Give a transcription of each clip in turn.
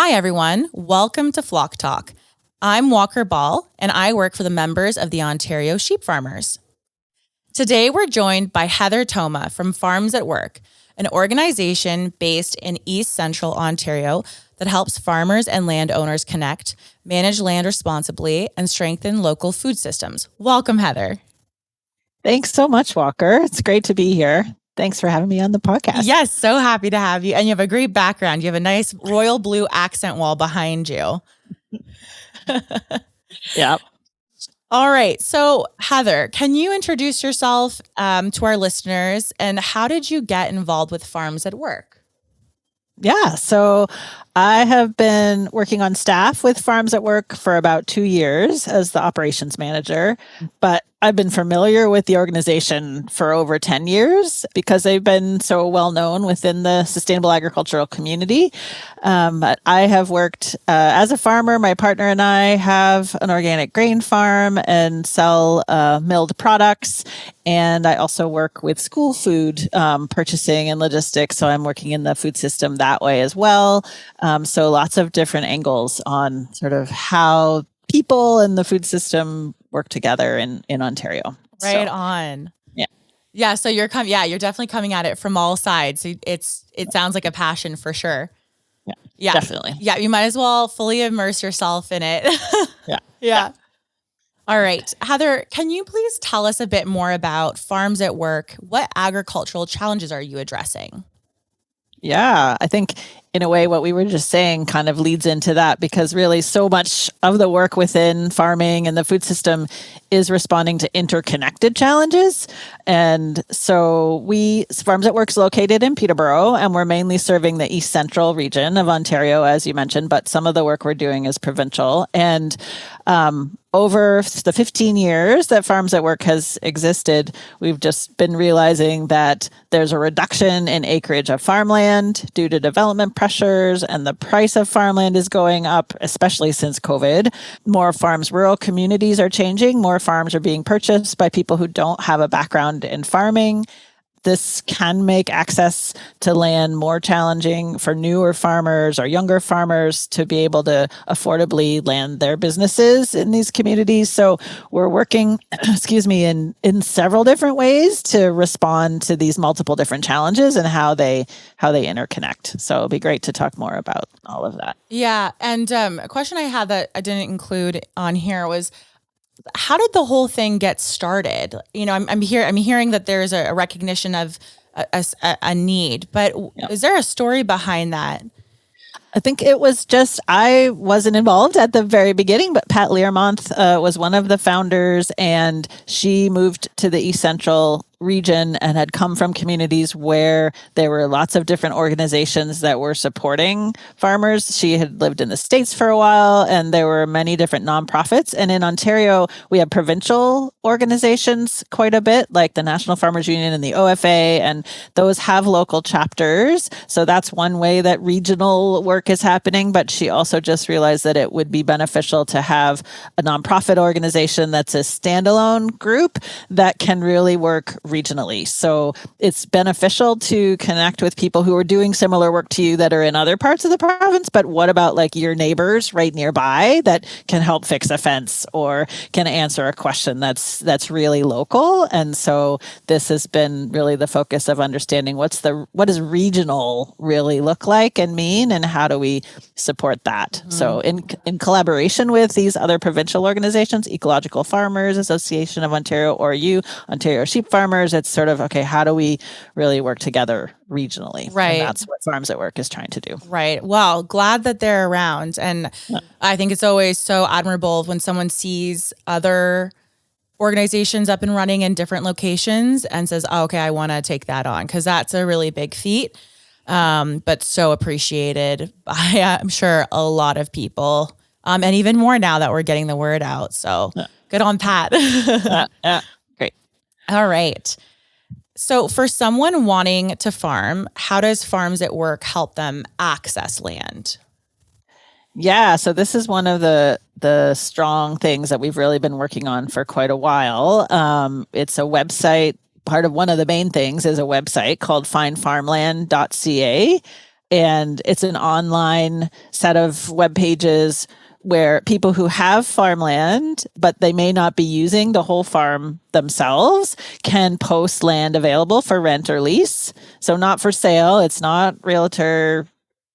Hi, everyone. Welcome to Flock Talk. I'm Walker Ball, and I work for the members of the Ontario Sheep Farmers. Today, we're joined by Heather Thoma from Farms at Work, an organization based in East Central Ontario that helps farmers and landowners connect, manage land responsibly, and strengthen local food systems. Welcome, Heather. Thanks so much, Walker. It's great to be here. Thanks for having me on the podcast. Yes, so happy to have you. And you have a great background. You have a nice royal blue accent wall behind you. Yeah. All right. So, Heather, can you introduce yourself to our listeners, and how did you get involved with Farms at Work? Yeah. So I have been working on staff with Farms at Work for about 2 years as the operations manager, but I've been familiar with the organization for over 10 years because they've been so well known within the sustainable agricultural community. But I have worked as a farmer. My partner and I have an organic grain farm and sell milled products. And I also work with school food purchasing and logistics. So I'm working in the food system that way as well. So lots of different angles on sort of how people and the food system work together in Ontario. Right on. Yeah. Yeah. So you're you're definitely coming at it from all sides. So it sounds like a passion for sure. Yeah. Definitely. Yeah. You might as well fully immerse yourself in it. Yeah. All right. Heather, can you please tell us a bit more about Farms at Work? What agricultural challenges are you addressing? Yeah, I think in a way what we were just saying kind of leads into that, because really so much of the work within farming and the food system is responding to interconnected challenges. And so Farms at Work is located in Peterborough, and we're mainly serving the East Central region of Ontario, as you mentioned, but some of the work we're doing is provincial. And over the 15 years that Farms at Work has existed, we've just been realizing that there's a reduction in acreage of farmland due to development pressures, and the price of farmland is going up, especially since COVID. More farms, rural communities are changing. More farms are being purchased by people who don't have a background in farming. This can make access to land more challenging for newer farmers or younger farmers to be able to affordably land their businesses in these communities. So we're working, in several different ways to respond to these multiple different challenges and how they interconnect. So it'd be great to talk more about all of that. Yeah. And a question I had that I didn't include on here was, how did the whole thing get started? You know, I'm hearing that there's a recognition of a need, but is there a story behind that? I think it was just, I wasn't involved at the very beginning, but Pat Learmonth was one of the founders, and she moved to the East Central region and had come from communities where there were lots of different organizations that were supporting farmers. She had lived in the States for a while, and there were many different nonprofits. And in Ontario, we have provincial organizations quite a bit, like the National Farmers Union and the OFA, and those have local chapters. So that's one way that regional work is happening. But she also just realized that it would be beneficial to have a nonprofit organization that's a standalone group that can really work regionally. So it's beneficial to connect with people who are doing similar work to you that are in other parts of the province. But what about like your neighbors right nearby that can help fix a fence or can answer a question that's really local? And so this has been really the focus of understanding what does regional really look like and mean, and how do we support that? Mm-hmm. So in collaboration with these other provincial organizations, Ecological Farmers Association of Ontario, or Ontario Sheep Farmers, it's sort of, okay, how do we really work together regionally? Right. And that's what Farms at Work is trying to do. Right. Well, glad that they're around. And I think it's always so admirable when someone sees other organizations up and running in different locations and says, oh, okay, I want to take that on, because that's a really big feat, but so appreciated by, I'm sure, a lot of people, and even more now that we're getting the word out. So good on Pat. Great. All right. So for someone wanting to farm, how does Farms at Work help them access land? Yeah, so this is one of the strong things that we've really been working on for quite a while. It's a website. One of the main things is a website called findfarmland.ca. And it's an online set of web pages where people who have farmland, but they may not be using the whole farm themselves, can post land available for rent or lease. So not for sale. It's not realtor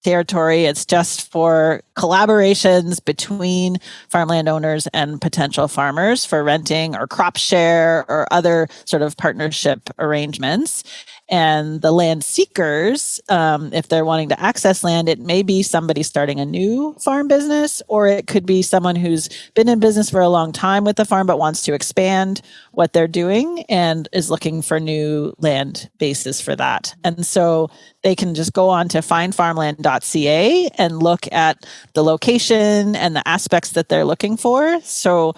territory. It's just for collaborations between farmland owners and potential farmers for renting or crop share or other sort of partnership arrangements. And the land seekers, if they're wanting to access land, it may be somebody starting a new farm business, or it could be someone who's been in business for a long time with the farm but wants to expand what they're doing and is looking for new land bases for that. And so they can just go on to findfarmland.ca and look at the location and the aspects that they're looking for. So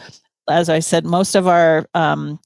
as I said, most of our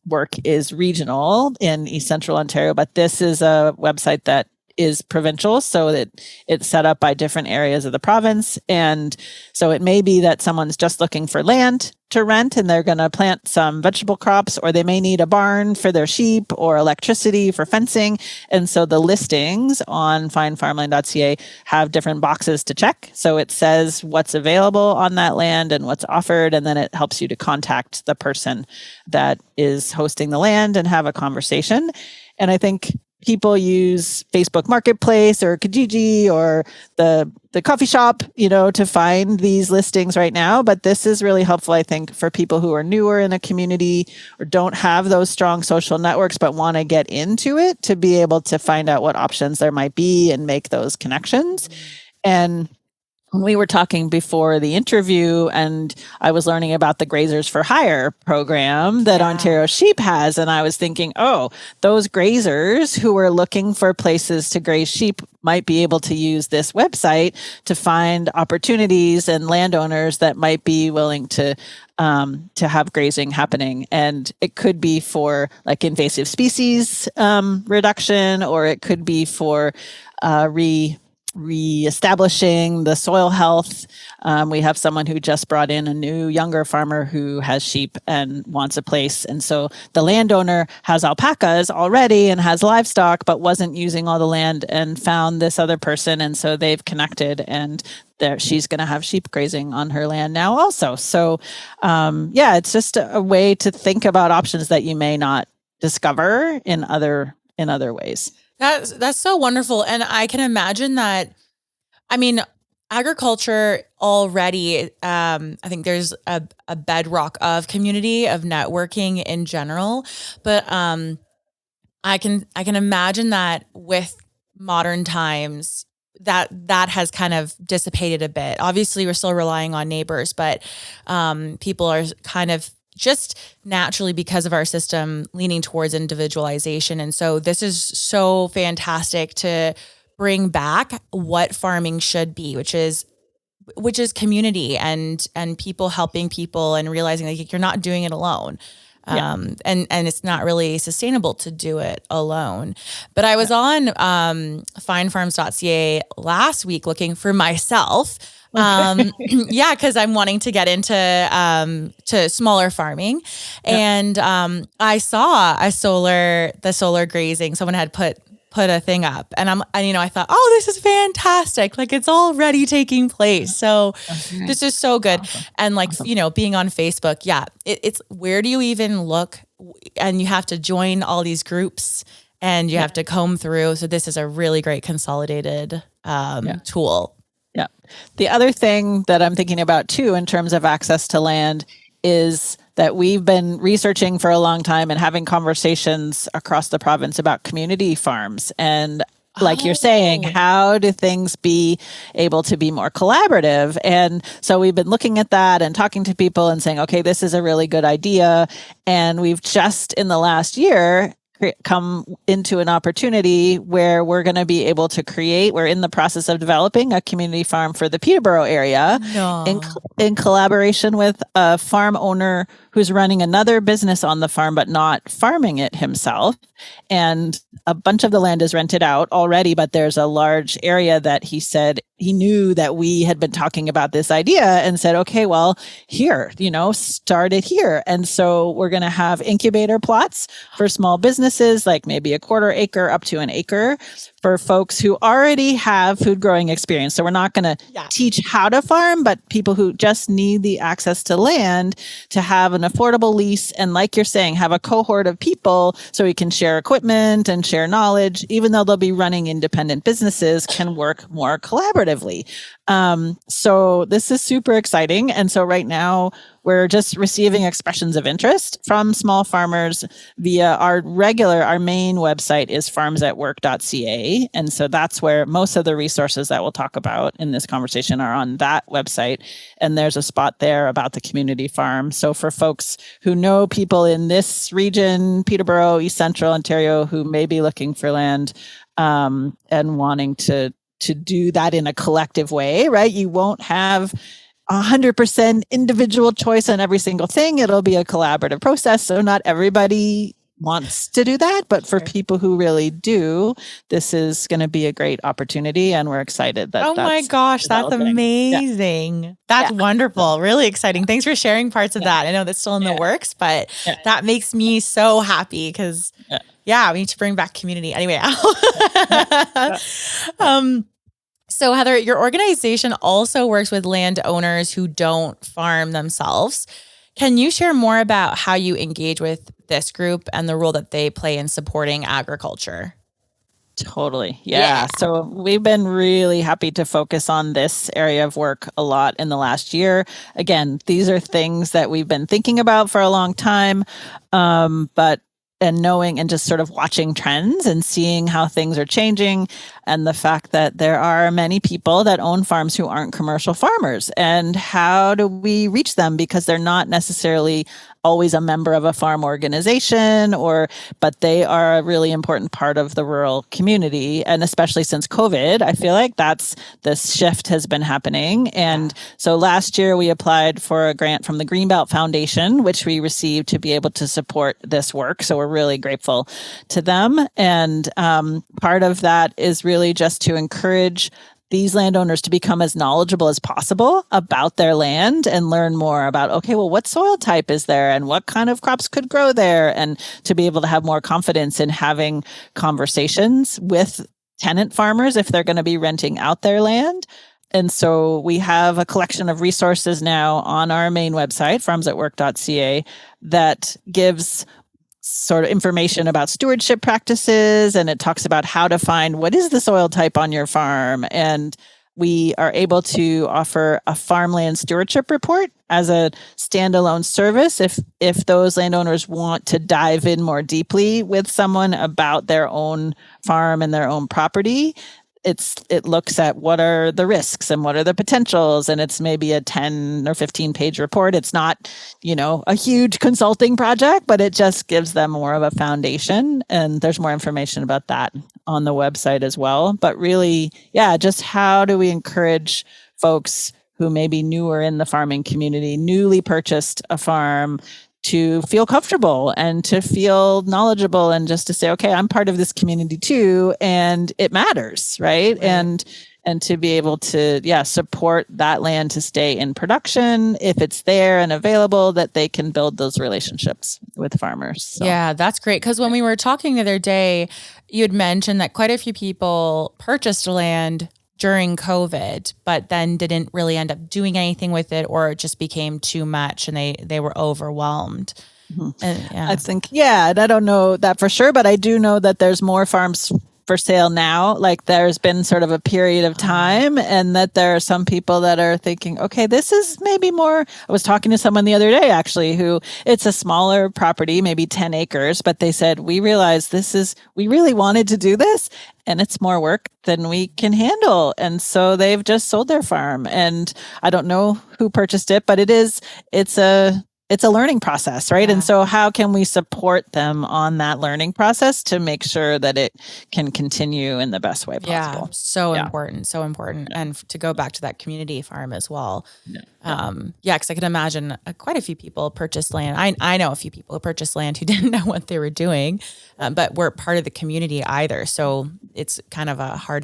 work is regional in East Central Ontario, but this is a website that is provincial, so that it's set up by different areas of the province. And so it may be that someone's just looking for land to rent and they're going to plant some vegetable crops, or they may need a barn for their sheep or electricity for fencing. And so the listings on findfarmland.ca have different boxes to check. So it says what's available on that land and what's offered, and then it helps you to contact the person that is hosting the land and have a conversation. And I think people use Facebook Marketplace or Kijiji or the coffee shop, to find these listings right now. But this is really helpful, I think, for people who are newer in a community or don't have those strong social networks but want to get into it, to be able to find out what options there might be and make those connections. And when we were talking before the interview, and I was learning about the Grazers for Hire program that Ontario Sheep has, and I was thinking, those grazers who are looking for places to graze sheep might be able to use this website to find opportunities and landowners that might be willing to have grazing happening. And it could be for like invasive species reduction, or it could be for reestablishing the soil health. We have someone who just brought in a new younger farmer who has sheep and wants a place. And so the landowner has alpacas already and has livestock, but wasn't using all the land and found this other person. And so they've connected, and she's going to have sheep grazing on her land now also. So it's just a way to think about options that you may not discover in other ways. That's so wonderful. And I can imagine that, agriculture already, I think there's a bedrock of community, of networking in general. But I can imagine that with modern times, that has kind of dissipated a bit. Obviously, we're still relying on neighbors, but people are kind of just naturally, because of our system, leaning towards individualization. And so this is so fantastic to bring back what farming should be, which is community and people helping people and realizing like you're not doing it alone. And it's not really sustainable to do it alone. But I was on findfarms.ca last week looking for myself. Because I'm wanting to get into to smaller farming, and I saw the solar grazing. Someone had put a thing up, and I thought, this is fantastic. Like it's already taking place. So this is so good. Awesome. And being on Facebook, it's where do you even look? And you have to join all these groups and you have to comb through. So this is a really great consolidated tool. Yeah. The other thing that I'm thinking about too, in terms of access to land, is that we've been researching for a long time and having conversations across the province about community farms. And like you're saying, how do things be able to be more collaborative? And so we've been looking at that and talking to people and saying, okay, this is a really good idea. And we've just in the last year come into an opportunity where we're going to be able to we're in the process of developing a community farm for the Peterborough area in collaboration with a farm owner who's running another business on the farm, but not farming it himself. And a bunch of the land is rented out already, but there's a large area that he said he knew that we had been talking about this idea and said, okay, well, here, start it here. And so we're going to have incubator plots for small businesses, like maybe a quarter acre up to an acre, for folks who already have food growing experience. So we're not going to teach how to farm, but people who just need the access to land to have an affordable lease. And like you're saying, have a cohort of people so we can share equipment and share knowledge, even though they'll be running independent businesses, can work more collaboratively. So this is super exciting. And so right now we're just receiving expressions of interest from small farmers via our main website is farmsatwork.ca. And so that's where most of the resources that we'll talk about in this conversation are on that website. And there's a spot there about the community farm. So for folks who know people in this region, Peterborough, East Central Ontario, who may be looking for land and wanting to do that in a collective way, right? You won't have 100% individual choice on every single thing. It'll be a collaborative process. So not everybody wants to do that, but for people who really do, this is going to be a great opportunity. And we're excited that my gosh, that's amazing. Yeah. That's wonderful. Really exciting. Thanks for sharing parts of that. I know that's still in the works, but that makes me so happy because we need to bring back community. Anyway. So Heather, your organization also works with landowners who don't farm themselves. Can you share more about how you engage with this group and the role that they play in supporting agriculture? Totally. Yeah. So we've been really happy to focus on this area of work a lot in the last year. Again, these are things that we've been thinking about for a long time, and knowing and just sort of watching trends and seeing how things are changing, and the fact that there are many people that own farms who aren't commercial farmers. And how do we reach them? Because they're not necessarily always a member of a farm organization, but they are a really important part of the rural community. And especially since COVID, I feel like this shift has been happening. And so last year we applied for a grant from the Greenbelt Foundation, which we received to be able to support this work. So we're really grateful to them. And part of that is really just to encourage these landowners to become as knowledgeable as possible about their land and learn more about, okay, well, what soil type is there and what kind of crops could grow there, and to be able to have more confidence in having conversations with tenant farmers if they're going to be renting out their land. And so we have a collection of resources now on our main website, farmsatwork.ca, that gives sort of information about stewardship practices, and it talks about how to find what is the soil type on your farm. And we are able to offer a farmland stewardship report as a standalone service if those landowners want to dive in more deeply with someone about their own farm and their own property. It looks at what are the risks and what are the potentials, and it's maybe a 10 or 15 page report. It's not, a huge consulting project, but it just gives them more of a foundation. And there's more information about that on the website as well. But really, just how do we encourage folks who may be newer in the farming community, newly purchased a farm, to feel comfortable and to feel knowledgeable, and just to say, okay, I'm part of this community too, and it matters, right? And to be able to, support that land to stay in production if it's there and available, that they can build those relationships with farmers. So. Yeah, that's great. Because when we were talking the other day, you had mentioned that quite a few people purchased land during COVID, but then didn't really end up doing anything with it, or it just became too much and they were overwhelmed. Mm-hmm. And, I think, and I don't know that for sure, but I do know that there's more farms for sale now. Like there's been sort of a period of time, and that there are some people that are thinking, okay, this is maybe more. I was talking to someone the other day, actually, who it's a smaller property, maybe 10 acres, but they said, we realized we really wanted to do this, and it's more work than we can handle. And so they've just sold their farm. And I don't know who purchased it, but it's a learning process, right? Yeah. And so how can we support them on that learning process to make sure that it can continue in the best way possible? Yeah, so important. Yeah. And to go back to that community farm as well. Because I can imagine quite a few people purchased land. I know a few people who purchased land who didn't know what they were doing, but weren't part of the community either. So it's kind of a hard,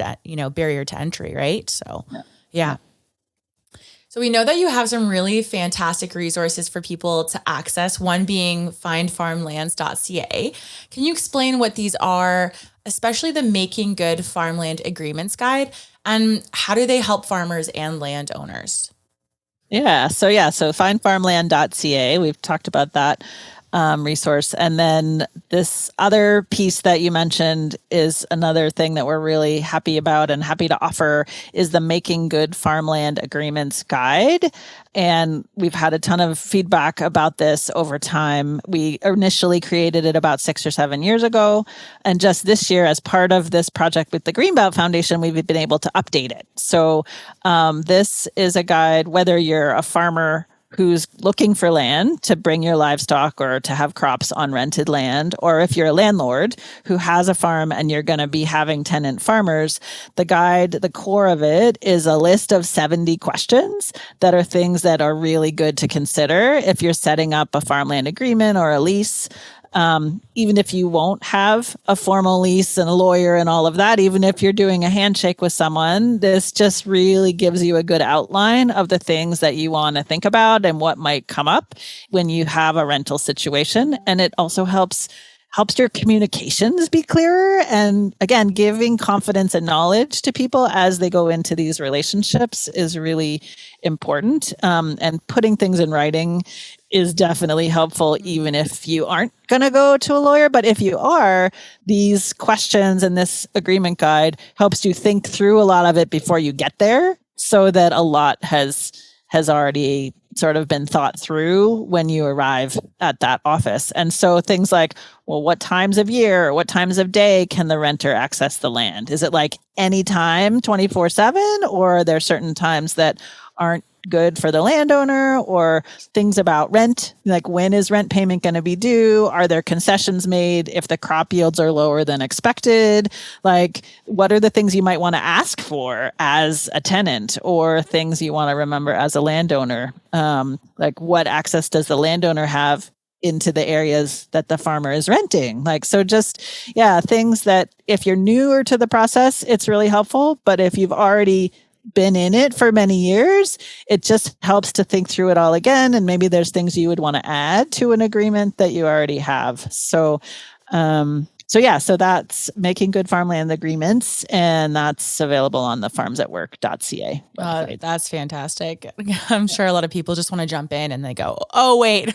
barrier to entry, right? So, yeah. So we know that you have some really fantastic resources for people to access, one being findfarmlands.ca. Can you explain what these are, especially the Making Good Farmland Agreements Guide, and how do they help farmers and landowners? So findfarmland.ca, we've talked about that resource. And then this other piece that you mentioned is another thing that we're really happy about and happy to offer is the Making Good Farmland Agreements Guide. And we've had a ton of feedback about this over time. We initially created it about 6 or 7 years ago. And just this year, as part of this project with the Greenbelt Foundation, we've been able to update it. So this is a guide, whether you're a farmer who's looking for land to bring your livestock or to have crops on rented land, or if you're a landlord who has a farm and you're going to be having tenant farmers, the guide, the core of it is a list of 70 questions that are things that are really good to consider if you're setting up a farmland agreement or a lease. Even if you won't have a formal lease and a lawyer and all of that, even if you're doing a handshake with someone, this just really gives you a good outline of the things that you want to think about and what might come up when you have a rental situation. And it also helps your communications be clearer. And again, giving confidence and knowledge to people as they go into these relationships is really important. And putting things in writing is definitely helpful, even if you aren't going to go to a lawyer. But if you are, these questions and this agreement guide helps you think through a lot of it before you get there, so that a lot has already sort of been thought through when you arrive at that office. And so things like, well, what times of year or what times of day can the renter access the land? Is it like anytime 24/7, or are there certain times that aren't good for the landowner, or things about rent, like when is rent payment going to be due? Are there concessions made if the crop yields are lower than expected? Like, what are the things you might want to ask for as a tenant, or things you want to remember as a landowner? Like, what access does the landowner have into the areas that the farmer is renting? Like, so just, things that if you're newer to the process, it's really helpful. But if you've already been in it for many years, it just helps to think through it all again. And maybe there's things you would want to add to an agreement that you already have. So that's Making Good Farmland Agreements, and that's available on the farmsatwork.ca website. That's fantastic. I'm sure a lot of people just want to jump in and they go, oh, wait,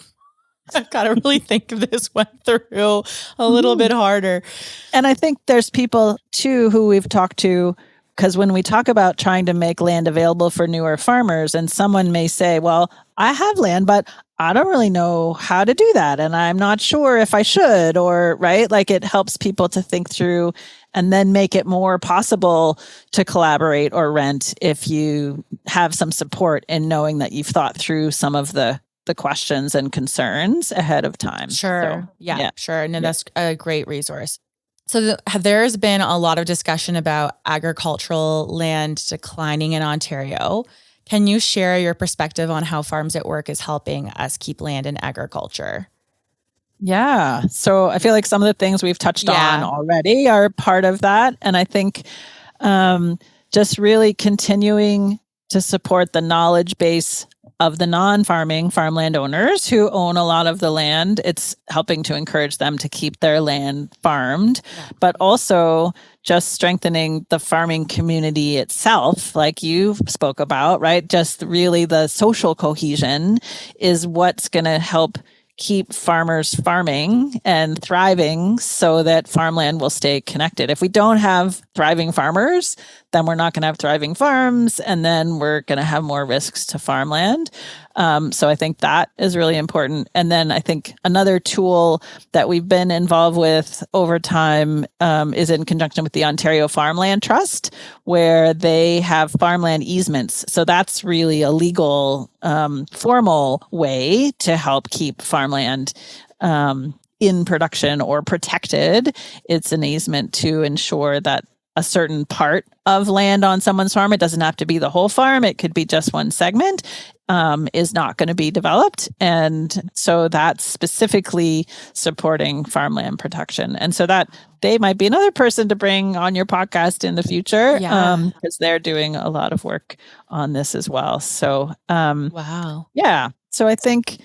I've got to really think of this one through a little bit harder. And I think there's people too who we've talked to, because when we talk about trying to make land available for newer farmers, and someone may say, well, I have land, but I don't really know how to do that. And I'm not sure if I should, or right. Like, it helps people to think through and then make it more possible to collaborate or rent if you have some support in knowing that you've thought through some of the questions and concerns ahead of time. Sure. Sure. No, that's a great resource. So there's been a lot of discussion about agricultural land declining in Ontario. Can you share your perspective on how Farms at Work is helping us keep land in agriculture? Yeah. So I feel like some of the things we've touched on already are part of that. And I think just really continuing to support the knowledge base of the non-farming farmland owners who own a lot of the land. It's helping to encourage them to keep their land farmed, but also just strengthening the farming community itself, like you spoke about, right? Just really the social cohesion is what's going to help keep farmers farming and thriving so that farmland will stay connected. If we don't have thriving farmers, then we're not going to have thriving farms, and then we're going to have more risks to farmland. So I think that is really important. And then I think another tool that we've been involved with over time is in conjunction with the Ontario Farmland Trust, where they have farmland easements. So that's really a legal, formal way to help keep farmland in production or protected. It's an easement to ensure that a certain part of land on someone's farm, it doesn't have to be the whole farm, it could be just one segment, is not going to be developed. And so that's specifically supporting farmland protection. And so that they might be another person to bring on your podcast in the future, because they're doing a lot of work on this as well. So, Wow. yeah. So I think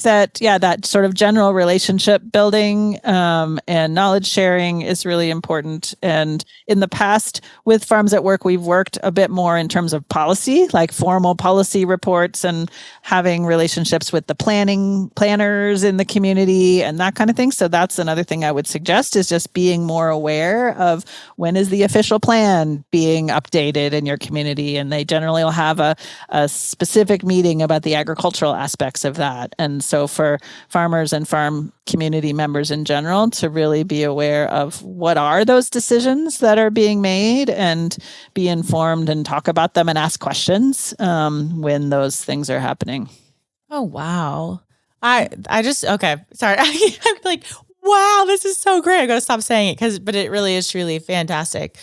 that, that sort of general relationship building and knowledge sharing is really important. And in the past with Farms at Work, we've worked a bit more in terms of policy, like formal policy reports and having relationships with the planners in the community and that kind of thing. So that's another thing I would suggest, is just being more aware of when is the official plan being updated in your community. And they generally will have a specific meeting about the agricultural aspects of that. And so for farmers and farm community members in general to really be aware of what are those decisions that are being made and be informed and talk about them and ask questions when those things are happening. Oh, wow. I just, okay. Sorry. I'm like, wow, this is so great. I got to stop saying it but it really is truly fantastic.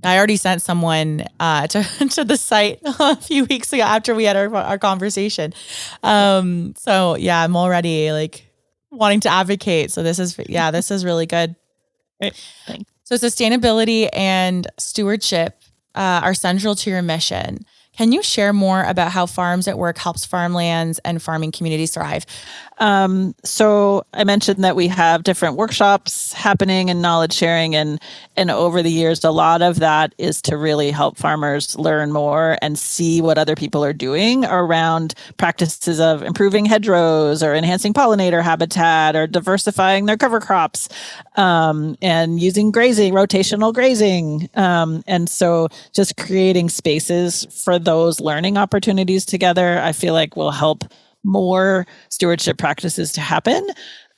I already sent someone to the site a few weeks ago after we had our conversation. So yeah, I'm already like wanting to advocate. So this is really good. Great. Thanks. So sustainability and stewardship are central to your mission. Can you share more about how Farms at Work helps farmlands and farming communities thrive? So I mentioned that we have different workshops happening and knowledge sharing, and over the years, a lot of that is to really help farmers learn more and see what other people are doing around practices of improving hedgerows or enhancing pollinator habitat or diversifying their cover crops, and using grazing, rotational grazing. And so just creating spaces for those learning opportunities together, I feel like will help more stewardship practices to happen.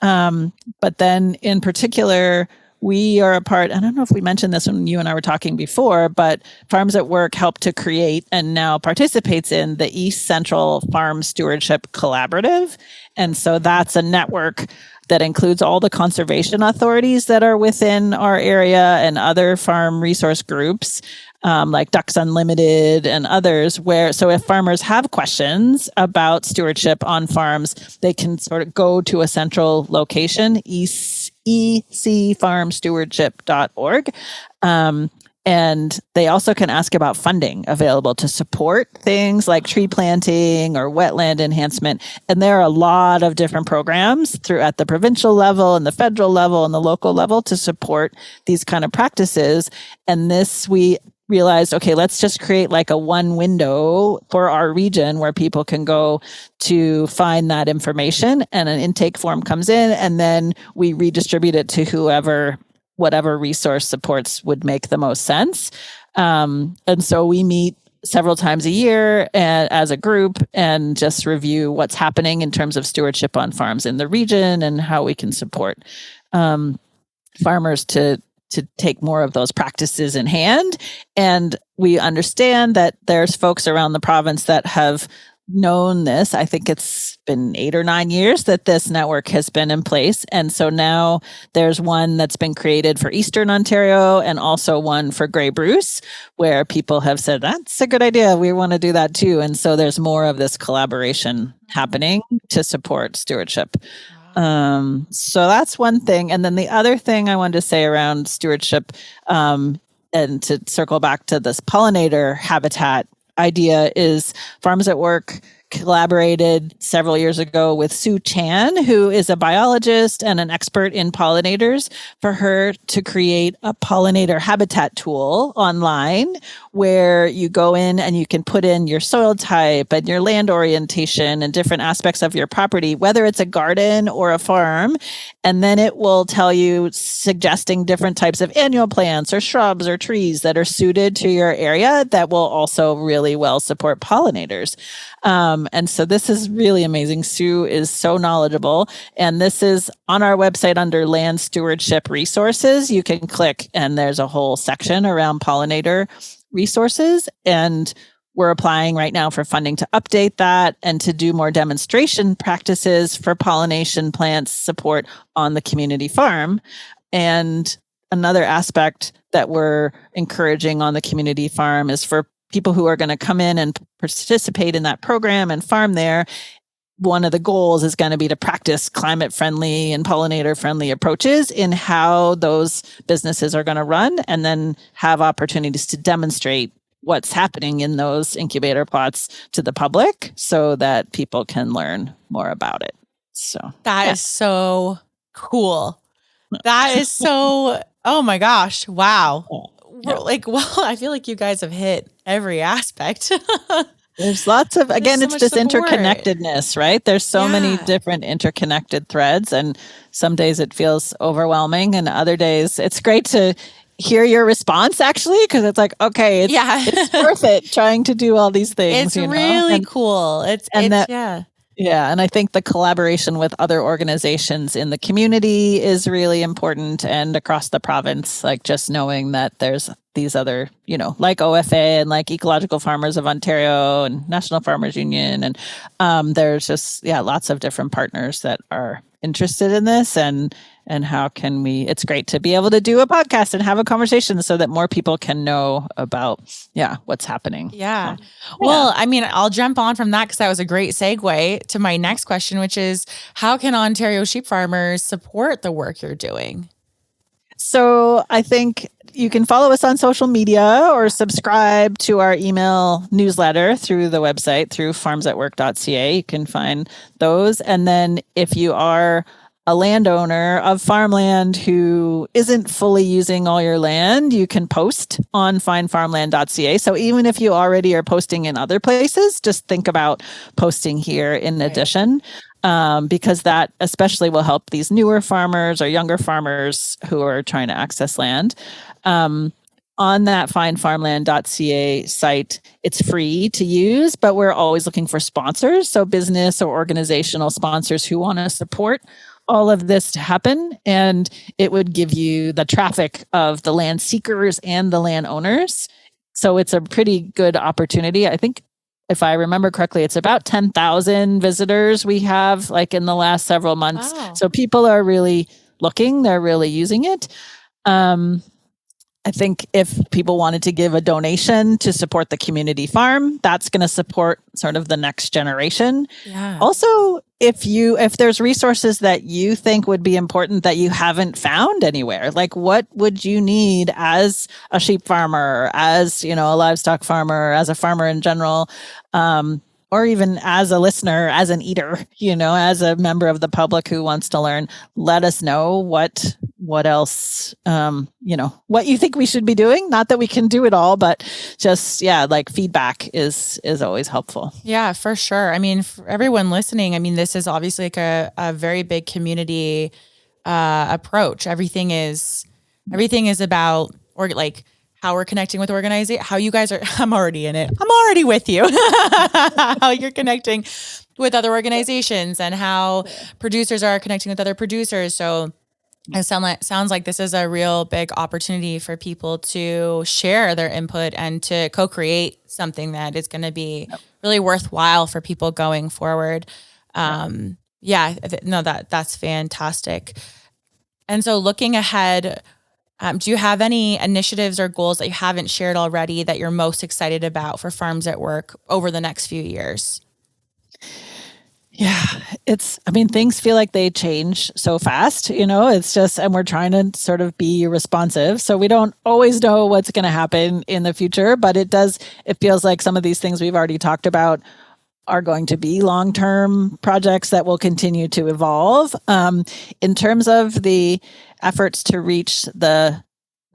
But then in particular, we are a part, I don't know if we mentioned this when you and I were talking before, but Farms at Work helped to create and now participates in the East Central Farm Stewardship Collaborative. And so that's a network that includes all the conservation authorities that are within our area and other farm resource groups, like Ducks Unlimited and others, so if farmers have questions about stewardship on farms, they can sort of go to a central location, ecfarmstewardship.org. And they also can ask about funding available to support things like tree planting or wetland enhancement. And there are a lot of different programs at the provincial level and the federal level and the local level to support these kind of practices. And we realized, okay, let's just create like a one window for our region where people can go to find that information, and an intake form comes in, and then we redistribute it to whatever resource supports would make the most sense. And so we meet several times a year as a group and just review what's happening in terms of stewardship on farms in the region and how we can support farmers to take more of those practices in hand. And we understand that there's folks around the province that have known this. I think it's been 8 or 9 years that this network has been in place. And so now there's one that's been created for Eastern Ontario and also one for Grey Bruce, where people have said, that's a good idea. We want to do that too. And so there's more of this collaboration happening to support stewardship. So that's one thing. And then the other thing I wanted to say around stewardship, and to circle back to this pollinator habitat idea, is Farms at Work collaborated several years ago with Sue Chan, who is a biologist and an expert in pollinators, for her to create a pollinator habitat tool online where you go in and you can put in your soil type and your land orientation and different aspects of your property, whether it's a garden or a farm. And then it will tell you, suggesting different types of annual plants or shrubs or trees that are suited to your area that will also really well support pollinators. And so this is really amazing. Sue is so knowledgeable. And this is on our website under Land Stewardship Resources. You can click and there's a whole section around pollinator resources. And we're applying right now for funding to update that and to do more demonstration practices for pollination plants support on the community farm. And another aspect that we're encouraging on the community farm is for people who are going to come in and participate in that program and farm there, one of the goals is going to be to practice climate friendly and pollinator friendly approaches in how those businesses are going to run, and then have opportunities to demonstrate what's happening in those incubator plots to the public so that people can learn more about it. So that is so cool. That is so, oh my gosh. Wow. Yeah. Like, well, I feel like you guys have hit every aspect. There's lots of, again, so it's much this support. interconnectedness, right? There's so many different interconnected threads, and some days it feels overwhelming, and other days it's great to hear your response, actually, because it's like, okay, it's worth it trying to do all these things. It's really cool. Yeah, and I think the collaboration with other organizations in the community is really important, and across the province, like just knowing that there's these other, like OFA and like Ecological Farmers of Ontario and National Farmers Union, and there's just lots of different partners that are interested in this, and how can we, it's great to be able to do a podcast and have a conversation so that more people can know about what's happening. Yeah. Well, I mean, I'll jump on from that because that was a great segue to my next question, which is, how can Ontario sheep farmers support the work you're doing? So I think you can follow us on social media or subscribe to our email newsletter through the website, through farmsatwork.ca. You can find those. And then if you are a landowner of farmland who isn't fully using all your land, you can post on findfarmland.ca. So even if you already are posting in other places, just think about posting here in addition. Because that especially will help these newer farmers or younger farmers who are trying to access land. On that findfarmland.ca site, it's free to use, but we're always looking for sponsors. So business or organizational sponsors who want to support all of this to happen. And it would give you the traffic of the land seekers and the landowners. So it's a pretty good opportunity. I think, if I remember correctly, it's about 10,000 visitors we have like in the last several months. Wow. So people are really looking, they're really using it. I think if people wanted to give a donation to support the community farm, that's going to support sort of the next generation. Yeah. Also, if there's resources that you think would be important that you haven't found anywhere, like what would you need as a sheep farmer, as, a livestock farmer, as a farmer in general, or even as a listener, as an eater, as a member of the public who wants to learn, let us know what else, what you think we should be doing. Not that we can do it all, but just, like feedback is always helpful. Yeah, for sure. I mean, for everyone listening, I mean, this is obviously like a very big community approach. Everything is about, or like, how we're connecting with organizing, how you guys are, I'm already in it. I'm already with you. How you're connecting with other organizations and how producers are connecting with other producers. So it sounds like this is a real big opportunity for people to share their input and to co-create something that is going to be really worthwhile for people going forward. That's fantastic. And so looking ahead, do you have any initiatives or goals that you haven't shared already that you're most excited about for Farms at Work over the next few years? Yeah, things feel like they change so fast, it's just, and we're trying to sort of be responsive. So we don't always know what's going to happen in the future, but it feels like some of these things we've already talked about are going to be long-term projects that will continue to evolve. In terms of the efforts to reach the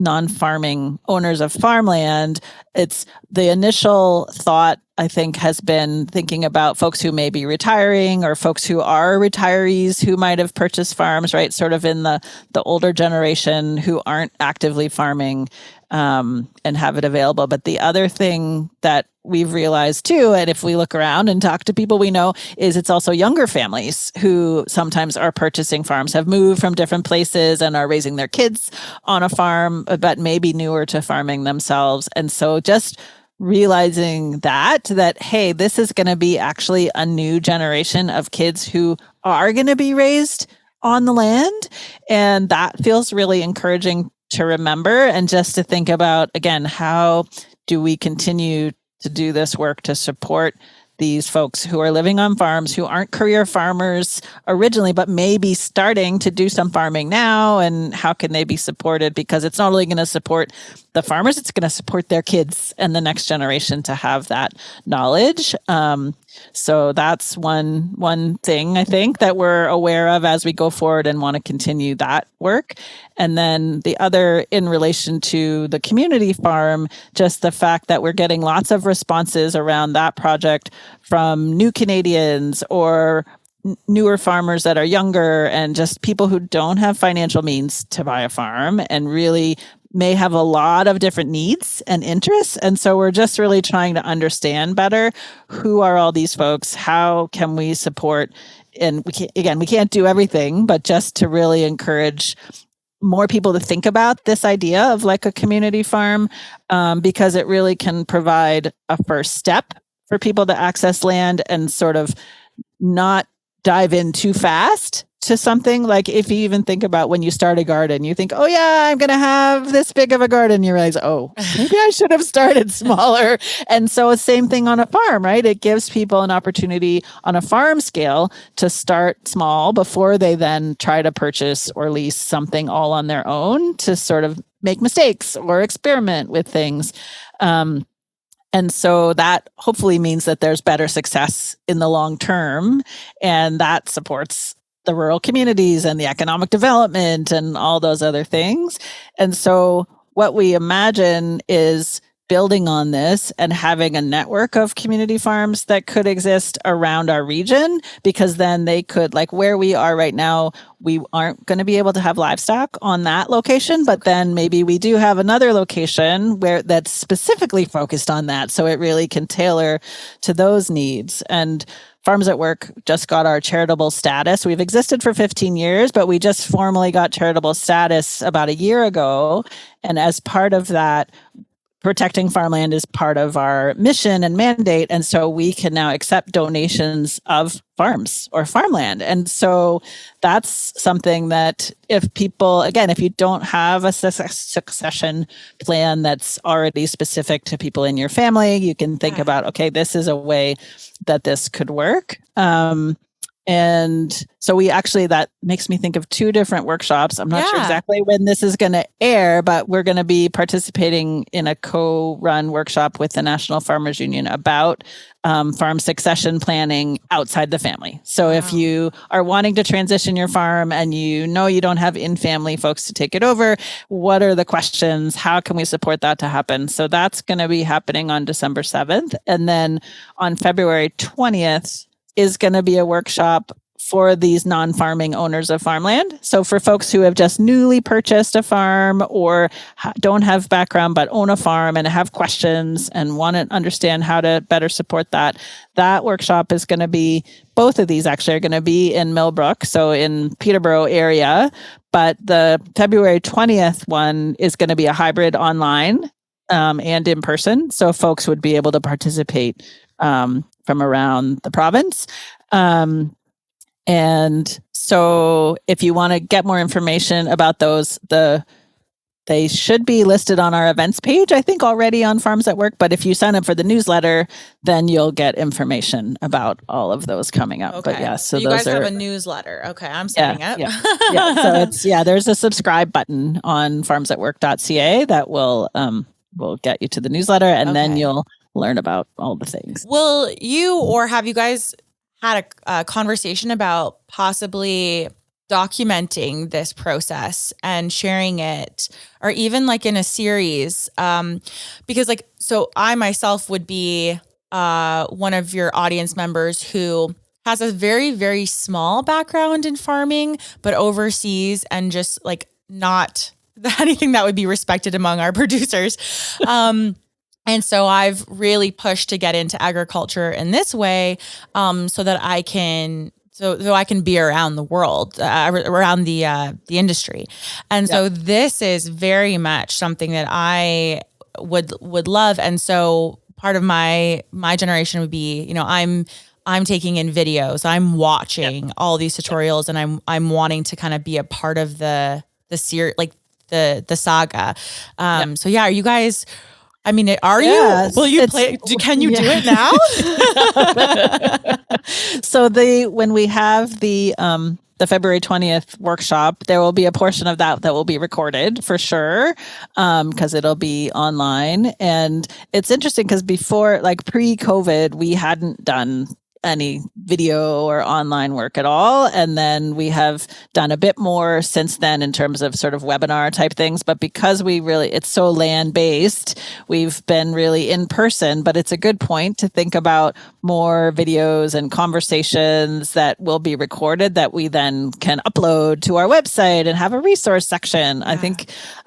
non-farming owners of farmland, it's the initial thought, I think, has been thinking about folks who may be retiring or folks who are retirees who might have purchased farms, right? Sort of in the older generation who aren't actively farming and have it available. But the other thing that we've realized too, and if we look around and talk to people we know, is it's also younger families who sometimes are purchasing farms, have moved from different places and are raising their kids on a farm, but maybe newer to farming themselves. And so just realizing that, hey, this is going to be actually a new generation of kids who are going to be raised on the land. And that feels really encouraging to remember, and just to think about, again, how do we continue to do this work to support these folks who are living on farms, who aren't career farmers originally, but maybe starting to do some farming now. And how can they be supported? Because it's not only going to support the farmers, it's going to support their kids and the next generation to have that knowledge. So that's one thing I think that we're aware of as we go forward and want to continue that work. And then the other in relation to the community farm, just the fact that we're getting lots of responses around that project from new Canadians or newer farmers that are younger and just people who don't have financial means to buy a farm and really may have a lot of different needs and interests. And so we're just really trying to understand better who are all these folks, how can we support, and we can't do everything, but just to really encourage more people to think about this idea of like a community farm, because it really can provide a first step for people to access land and sort of not dive in too fast to something. Like if you even think about when you start a garden, you think, oh yeah, I'm going to have this big of a garden. You realize, oh, maybe I should have started smaller. And so it's same thing on a farm, right? It gives people an opportunity on a farm scale to start small before they then try to purchase or lease something all on their own to sort of make mistakes or experiment with things. And so that hopefully means that there's better success in the long term, and that supports the rural communities and the economic development and all those other things. And so what we imagine is building on this and having a network of community farms that could exist around our region, because then they could, like where we are right now, we aren't going to be able to have livestock on that location, but then maybe we do have another location where that's specifically focused on that. So it really can tailor to those needs. And Farms at Work just got our charitable status. We've existed for 15 years, but we just formally got charitable status about a year ago. And as part of that, protecting farmland is part of our mission and mandate. And so we can now accept donations of farms or farmland. And so that's something that if people, again, if you don't have a succession plan that's already specific to people in your family, you can think about, okay, this is a way that this could work. And so we actually, that makes me think of two different workshops. I'm not sure exactly when this is going to air, but we're going to be participating in a co-run workshop with the National Farmers Union about farm succession planning outside the family. So if you are wanting to transition your farm and you know you don't have in-family folks to take it over, what are the questions? How can we support that to happen? So that's going to be happening on December 7th. And then on February 20th, is going to be a workshop for these non-farming owners of farmland. So for folks who have just newly purchased a farm or don't have background but own a farm and have questions and want to understand how to better support that, that workshop is going to be, both of these actually are going to be in Millbrook, so in Peterborough area. But the February 20th one is going to be a hybrid online and in person. So folks would be able to participate from around the province. And so if you want to get more information about those, they should be listed on our events page, I think already on Farms at Work. But if you sign up for the newsletter, then you'll get information about all of those coming up. Okay. But yeah, so you those guys have a newsletter. Okay. I'm signing up. So it's, there's a subscribe button on farmsatwork.ca that will get you to the newsletter, and then you'll learn about all the things. Will you, or have you guys had a conversation about possibly documenting this process and sharing it, or even like in a series? Because like, so I myself would be one of your audience members who has a very, very small background in farming, but overseas and just like not anything that would be respected among our producers. And so I've really pushed to get into agriculture in this way, so that I can, so I can be around the world, around the industry. And so this is very much something that I would love. And so part of my generation would be, you know, I'm taking in videos, I'm watching all these tutorials, and I'm wanting to kind of be a part of the series, like the saga. So yeah, are you guys I mean, are Yes, you? Will you play? Can you do it now? So when we have the February 20th workshop, there will be a portion of that will be recorded for sure, because it'll be online. And it's interesting because before, like pre-COVID, we hadn't done any video or online work at all. And then we have done a bit more since then in terms of sort of webinar type things. But because it's so land based, we've been really in person. But it's a good point to think about more videos and conversations that will be recorded that we then can upload to our website and have a resource section. Yeah.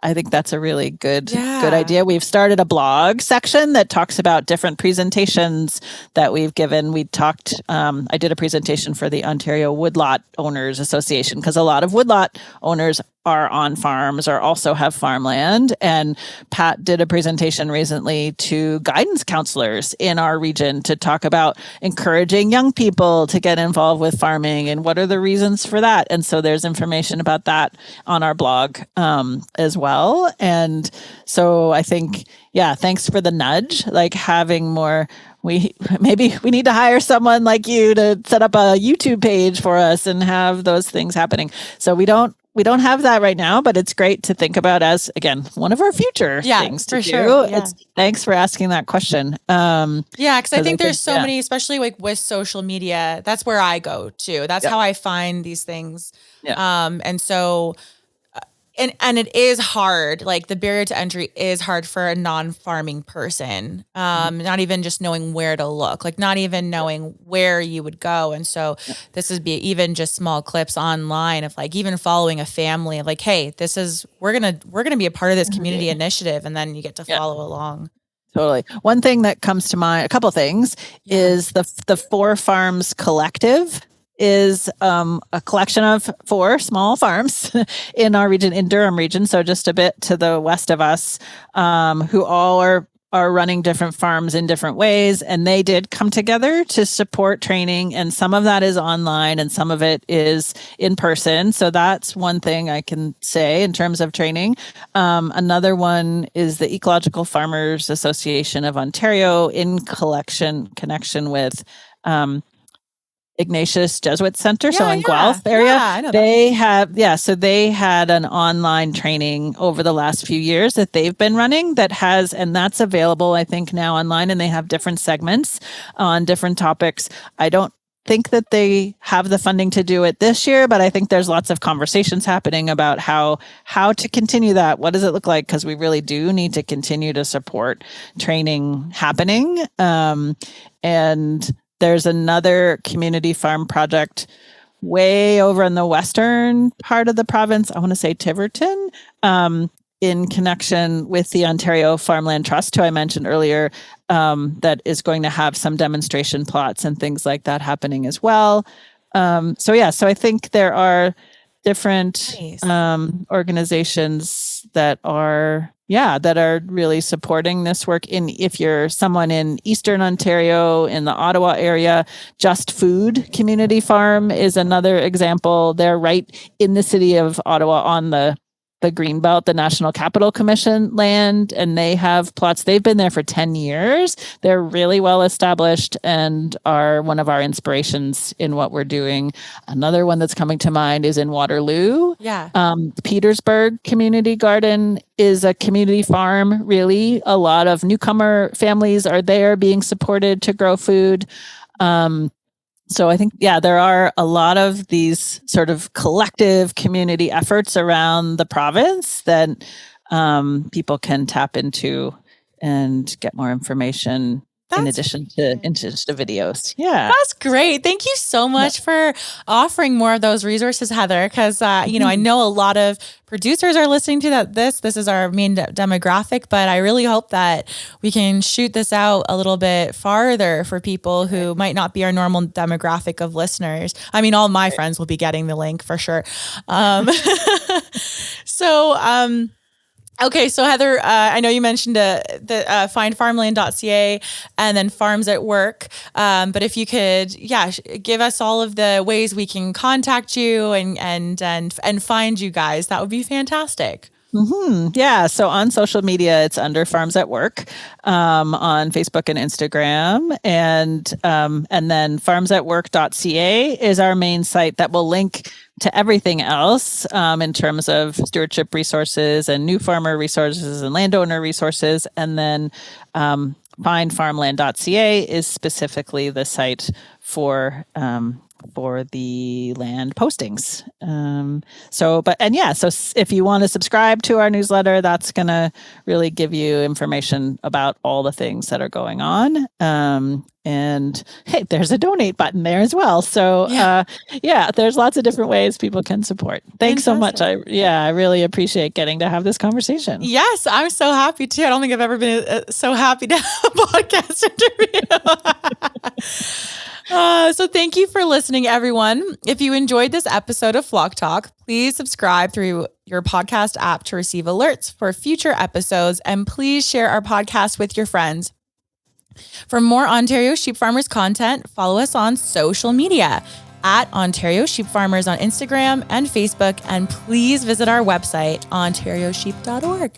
I think that's a really good idea. We've started a blog section that talks about different presentations that we've given. I did a presentation for the Ontario Woodlot Owners Association because a lot of woodlot owners are on farms or also have farmland. And Pat did a presentation recently to guidance counselors in our region to talk about encouraging young people to get involved with farming and what are the reasons for that. And so there's information about that on our blog as well. And so I think, thanks for the nudge, like having more. Maybe we need to hire someone like you to set up a YouTube page for us and have those things happening. So we don't have that right now, but it's great to think about as, again, one of our future things to do. Sure. Yeah. Thanks for asking that question. Because I think there's so many, especially like with social media, that's where I go to. That's how I find these things. Yeah. And so and it is hard. Like the barrier to entry is hard for a non-farming person. Not even just knowing where to look, like not even knowing where you would go. And so this is even just small clips online of like even following a family of like, hey, we're gonna be a part of this community initiative, and then you get to follow along. Totally. One thing that comes to mind, a couple things, is the Four Farms Collective is a collection of 4 small farms in our region, in Durham region, so just a bit to the west of us, who all are running different farms in different ways. And they did come together to support training. And some of that is online and some of it is in person. So that's one thing I can say in terms of training. Another one is the Ecological Farmers Association of Ontario in connection with Ignatius Jesuit Center, so in Guelph area. I know they had an online training over the last few years that they've been running and that's available, I think, now online, and they have different segments on different topics. I don't think that they have the funding to do it this year, but I think there's lots of conversations happening about how to continue that. What does it look like? Because we really do need to continue to support training happening. And there's another community farm project way over in the western part of the province. I want to say Tiverton, in connection with the Ontario Farmland Trust, who I mentioned earlier, that is going to have some demonstration plots and things like that happening as well. So I think there are different organizations that are really supporting this work. If you're someone in Eastern Ontario, in the Ottawa area, Just Food Community Farm is another example. They're right in the city of Ottawa on the Greenbelt, the National Capital Commission land, and they have plots. They've been there for 10 years. They're really well established and are one of our inspirations in what we're doing. Another one that's coming to mind is in Waterloo. Petersburg Community Garden is a community farm, really. A lot of newcomer families are there being supported to grow food. So I think, there are a lot of these sort of collective community efforts around the province that people can tap into and get more information in addition to videos. Yeah. That's great. Thank you so much for offering more of those resources, Heather, because, I know a lot of producers are listening to that. This is our main demographic, but I really hope that we can shoot this out a little bit farther for people who might not be our normal demographic of listeners. I mean, all my friends will be getting the link for sure. Okay, so Heather, I know you mentioned the findfarmland.ca and then Farms at Work, but if you could, give us all of the ways we can contact you and find you guys, that would be fantastic. Yeah. So on social media, it's under Farms at Work on Facebook and Instagram. And then farmsatwork.ca is our main site that will link to everything else in terms of stewardship resources and new farmer resources and landowner resources. And then findfarmland.ca is specifically the site for the land postings. So if you want to subscribe to our newsletter, that's going to really give you information about all the things that are going on. And hey, there's a donate button there as well. So there's lots of different ways people can support. Thanks so much. I really appreciate getting to have this conversation. Yes, I'm so happy too. I don't think I've ever been so happy to have a podcast interview. So thank you for listening, everyone. If you enjoyed this episode of Flock Talk, please subscribe through your podcast app to receive alerts for future episodes, and please share our podcast with your friends. For more Ontario Sheep Farmers content, follow us on social media at Ontario Sheep Farmers on Instagram and Facebook, and please visit our website, ontariosheep.org.